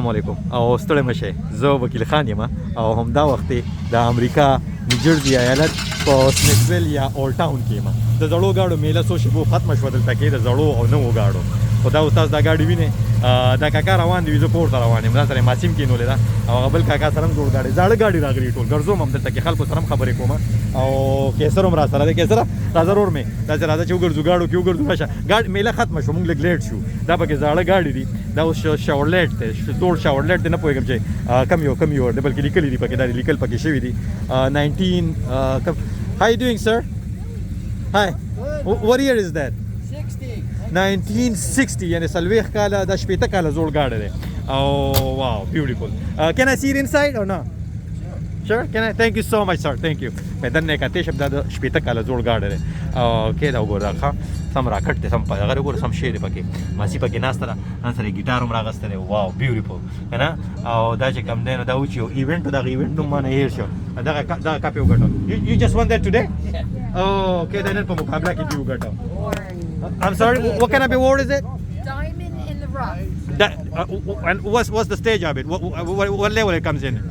السلام علیکم او ستړی مشه زه وکیل خان یم او همدا وخت د امریکا نیوجرسي ایالت په سمیتویل یا اولډ ټاون کې یم د زړو گاډو میله څو شپو ختمه شوه دلته کې د زړو او نوو گاډو خو دا اوس تاسو دا ګاډي وینئ دا کاکا روان دی زه پورته روان یم دا سره ماسیم کېنولې ده او هغه بل کاکا سره هم زوړ ګاډي زاړه ګاډي راغلي ټول ګرځوم هم دلته کې خلکو سره هم خبرې کوم او کیسر هم را سره دی کیسره راځه ورور مې داسې راځه چې وګرځو ګاډو کې وګرځو راشه ګاډي میله ختمه شوه موږ لږ لیټ شو دا پکې زاړه ګاډي دي دا اوس شاورلیټ دی زوړ شاورلیټ دی نه پوهېږم چې کم یو دی بلکې لیکلي دي پکې دا لیکل پکې شوي دي 19 How you doing, sir? Hi. What year is that? 1960 یعنی سلویخ کاله دا شپېته کاله زوړ ګاډی دی او واو بیوټیفل can I see it inside or no? Sure, can I? Thank you so much, sir. Thank you. مې دننه کته شپ دا شپېته کاله زوړ ګاډی دی او کې دا وګوره ښه سم راکټ دی سم په هغه وګوره سم شی دی پکې ماسي پکې ناسته ده نن سره ګیټار هم راغسته دی واو بیوټیفل که نه او دا چې کوم دی نو دا و چې یو ایونټ دغه ایونټ نوم مانه هیر شو دغه کاپي وګټو you just won that today? Okay, دا نن په مقابله کې دی وګټو I'm sorry, what kind of award is it? Diamond in the rough. And what's the stage of it? What level it comes in?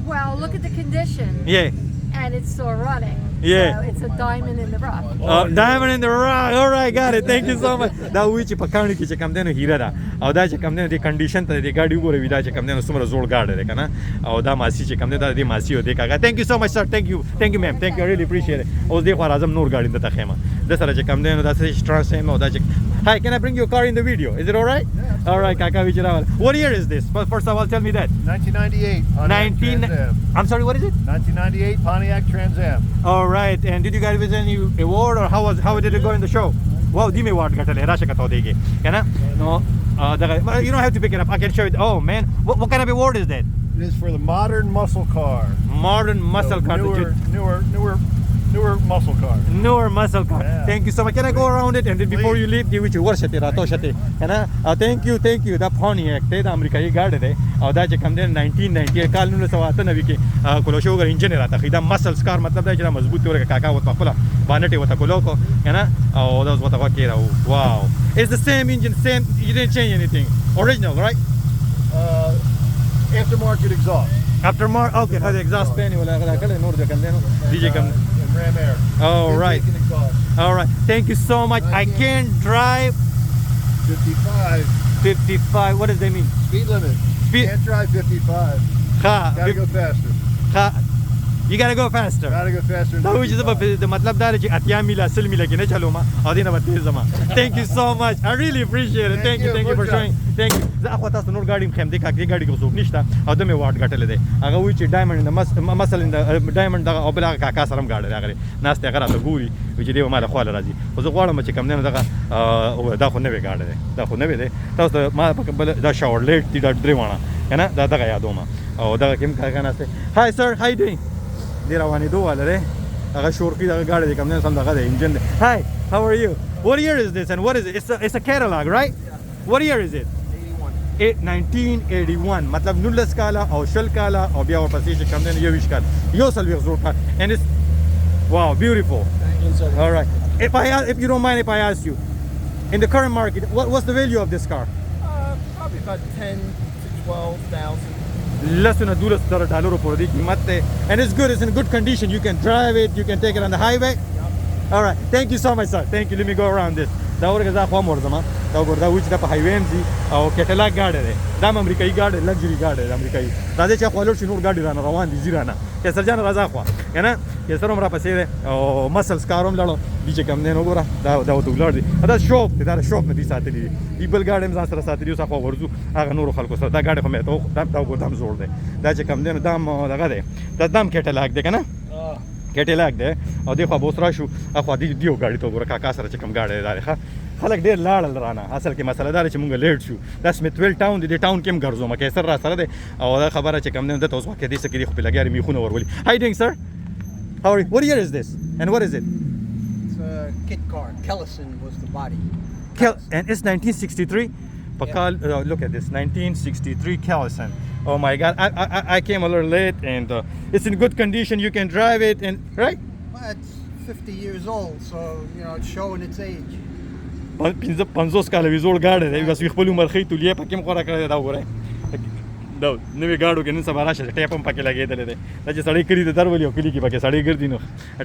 Well, look at the condition. Yeah. And it's still running. Yeah. So it's a diamond in the rough. Diamond in the rough. All right, got it. Thank you so much. دا وی چې په کاڼي کې چې کم دی نو هیره ده او دا چې کم دی نو د کنډیشن ته د ګاډي وګوروي دا چې کم دی نو څومره زوړ ګاډی دی که نه او دا ماسي چې کم دی دا د ماسي و دی کاکا thank you so much sir thank you ma'am thank you I really appreciate it اوس دې خوا راځم نور ګاډي دته خیمه د سره چې کم دی نو دا څه ټرانس یم او دا چې Hi, can I bring your car in the video? Is it all right? Yeah. All right, Kaka Vijayamal. What year is this? First of all, tell me that. 1998. I'm sorry, what is it? 1998 Pontiac Trans Am. All right, and did you guys win any award or how did it go in the show? Wow, dime award gatale rasha ka to dege. Kana? No, you don't have to pick it up. I can show it. Oh man, what kind of award is that? It is for the modern muscle car. Modern muscle car. Newer muscle car. Newer muscle car. Yeah. Thank you so much. Can I go around it and then before you leave, give it your worship rato shate. Kana? Thank you. Da Pontiac te da Amerikai gaadi de. او دا چې کم دی 1998 کال 1998 کې کولو شو انجن راته خیدا مسلز کار مطلب دا چې مضبوط ورګه کاکا وته خپل باندې وته کولو کو کنه او دا وته وکړه واو it's the same engine same you didn't change anything original right Aftermarket exhaust. Aftermarket okay the exhaust fan ولا غلا کله نور د کنده نو دیجه کم Ram Air. all right thank you so much I can drive 55 what does that mean Speed limit. Can't drive 55. Gotta go faster. You gotta go faster. Gotta go faster. دا وجه د مطلب دا چې اتیا میله سل میله کې نه چلوم او دینه به تیز زما thank you so much I really appreciate it thank you for showing thank you زه خو تاسو نور ګاډي مخم دې کاکې ګاډي کو څوک نشته او د مې واټ غټل دی هغه وی چې ډایمنډ مثلا ډایمنډ دغه او بل هغه کاکا سره هم ګاډي راغلی ناس ته غره ته ګوري چې دی ما له خواله راځي خو زه غواړم چې کم نه دغه دا خو نه وی ګاډي دی دا خو نه وی دی تاسو ما دا شاورلیټ دی دا درې وانه کنه دا دغه یادوم او دغه کوم کاکا ناسته hi sir how you doing دی روانې دوه لري هغه شورقي دغه ګاډي دی کوم نه سم دغه دی انجن دی hi how are you what year is this and what is it it's a catalog right what year is it 1981 مطلب 19 کاله او شل کاله او بیا ورپسې چې کوم دی یو ویش کال یو سلوي زوړ کار and it's wow beautiful all right if you don't mind if I ask you in the current market what's the value of this car Probably about 10 to 12,000. less than $1 for the قيمت and it's good it's in good condition you can drive it you can take it on the highway all right thank you so much sir thank you let me go around this دا ورګه ځا خو مرزما دا وردا وچ د په هایوي ام سي او کټلاګ ګاډي دی دا امریکایي ګاډي لګژري ګاډي دی امریکایي دا چې خو لور شنور ګاډي روان دي زیرانه که سرجان راځه خو کنه که سره مرا پسې او مسلز کاروم لاړو دي چې کم نه وګوره دا ولر دي دا شوپ دا شوپ نه دي ساتلي دی بل ګاډي مزان سره ساتلي اوس خو ورزو هغه نور خلکو سره دا ګاډي خو مې ته دا ګودام زوړ دی دا چې کم نه دام دغه دی دا دام کټلاګ دی کنه کټلاګ دی او دی خو بوسرا شو اخو دی دیو ګاډي ته وګوره کاکا سره چې کم ګاډي دی ښه خلک ډېر لاړل رانه اصل کې مسله دا چې مونږ لیټ شو دا سمیتویل ټاون دی ټاون کې هم ګرځو مکه سر را سره دی او دا خبره چې کم نه د توسو کې دې سکه دی خو په لګیاري میخونه ورولي How you doing sir How are you what year is this and what is it It's a kit car. Kellison was the body. and it's 1963 Pakal look at this 1963 Kellison oh my god I came a little late and it's in good condition you can drive it and right Well, it's 50 years old, so it's showing its age. 50 کاله وی زوړ ګاډی دی بس خپل عمر خې تولې پکې مخوره کړی دا وره دا نوې ګاډو کې نن سبا راشه ټیپ هم پکې لګېدلی دی دا چې سړی کلي ته درولي او کلي کې پکې سړی ګرځي نو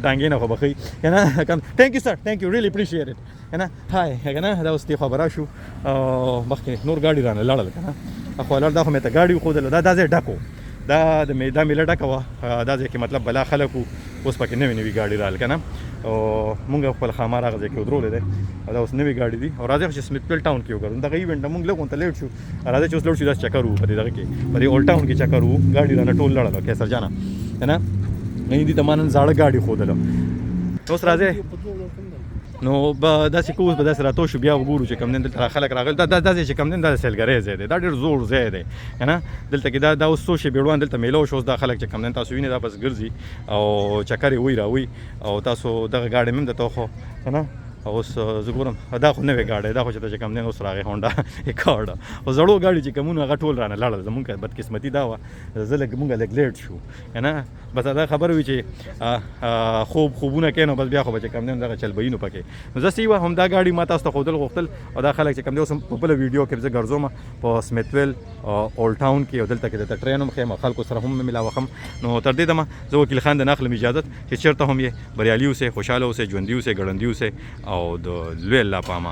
ټانګې نه خو به ښایي که نه تھینک یو سر تھینک یو ریلی اپریشیټ اټ که نه های که نه دا اوس دې خوا به راشو او مخکې نور ګاډي رانه لړل که نه اخوا لاړ دا خو مې ته ګاډي وښودله دا ځای ډک و دا میله ډکه وه دا ځای کې مطلب بلا خلک وو اوس پکې نوې نوې ګاډي رال که نه او مونږ خپل خامار هغه ځای کې ودرولی دی او دا اوس نوې ګاډي دي او راځئ چې سمیتویل ټاون کې وګورو دغه ایونټ نه مونږ لږ غونته لیټ شو راځئ چې اوس لوړ شو داسې چکر وو په دې دغه کې په دې اولډ ټاون کې چکر وو ګاډي رانه ټول لړل کیسر جانه که نه دي ته ما نن زاړه ګاډي ښودله اوس راځئ نو به داسې کوو به داسې راتو شو بیا وګورو چې کوم دین دلته خلک راغلي دا داسې چې کوم دین دا سیلګری ځای دی دا ډېر زوړ ځای دی که نه دلته کې دا اوس څو شی بیړوان دلته میله وشو اوس دا خلک چې کوم دین تاسو وینئ دا بس ګرځي او چکر یې وی راوي او تاسو دغه ګاډي مې هم درته وښو که نه اوس زه ګورم دا خو نوې ګاډی دا خو چې ته چې کوم دی اوس راغی هونډا اکارډ او زړو ګاډي چې کومونه هغه ټول رانه لاړل زمونږ بدقسمتي دا وه زه مونږ لږ لیټ شو که نه بس دا خبره وي چې خوبونه کوي نو بس بیا خو به چې کوم دی دغه چل به وي نو پکې نو زه سیوه همدا ګاډي ما تاسو ته ښودل غوښتل او دا خلک چې کوم دی اوس په بله ویډیو کې زه ګرځوم په سمیتویل اولډ ټاون کې او دلته کې درته ټرین هم ښیم او خلکو سره هم ملاوه ښم نو تر دې دمه زه وکیل خان د نه اخلم اجازت چې چېرته هم یې بریالي اوسئ خوشحاله اوسئ ژوندي اوسئ ګړندي اوسئ او د لوی الله په امان